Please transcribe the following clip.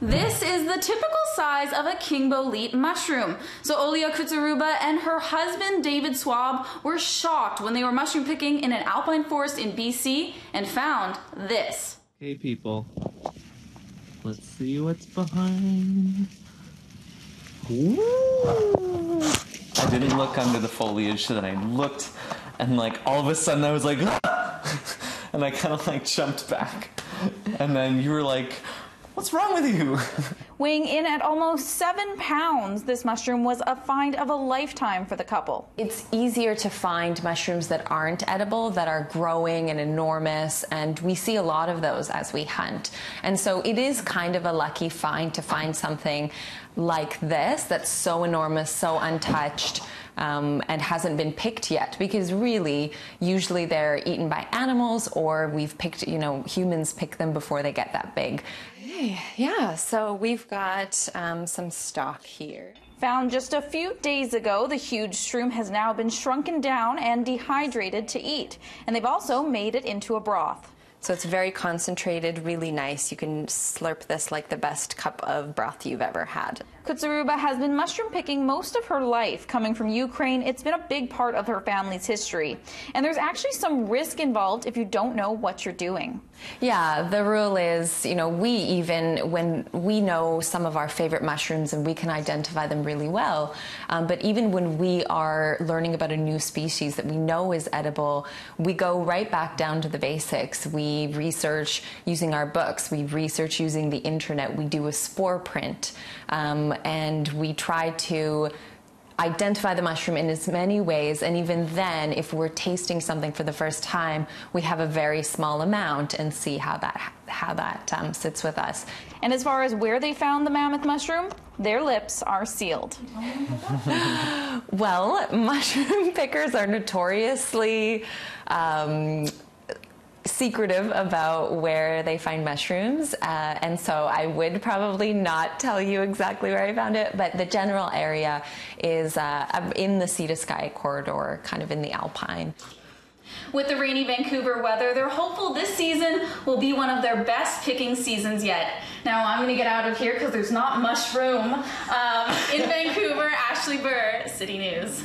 This is the typical size of a kingbolete mushroom. So Olia Kutsuruba and her husband David Swab were shocked when they were mushroom picking in an alpine forest in BC and found this. Hey people, let's see what's behind. Ooh. I didn't look under the foliage, so then I looked and like all of a sudden I was like and I kind of like jumped back and then you were like, what's wrong with you? Weighing in at almost 7 pounds, this mushroom was a find of a lifetime for the couple. It's easier to find mushrooms that aren't edible, that are growing and enormous, and we see a lot of those as we hunt. And so it is kind of a lucky find to find something like this that's so enormous, so untouched, and hasn't been picked yet, because really usually they're eaten by animals, or we've picked, humans pick them before they get that big. Yeah, so we've got some stock here. Found just a few days ago, the huge shroom has now been shrunken down and dehydrated to eat, and they've also made it into a broth. So it's very concentrated, really nice. You can slurp this like the best cup of broth you've ever had. Kutsuruba has been mushroom picking most of her life. Coming from Ukraine, it's been a big part of her family's history. And there's actually some risk involved if you don't know what you're doing. Yeah, the rule is, when we know some of our favorite mushrooms and we can identify them really well, but even when we are learning about a new species that we know is edible, we go right back down to the basics. We research using our books, we research using the internet, we do a spore print, and we try to identify the mushroom in as many ways, and even then, if we're tasting something for the first time, we have a very small amount and see how that sits with us. And as far as where they found the mammoth mushroom, their lips are sealed. Well, mushroom pickers are notoriously secretive about where they find mushrooms, and so I would probably not tell you exactly where I found it, but the general area is in the Sea to Sky corridor, kind of in the Alpine. With the rainy Vancouver weather, they're hopeful this season will be one of their best picking seasons yet. Now I'm going to get out of here because there's not much room. In Vancouver, Ashley Bird, City News.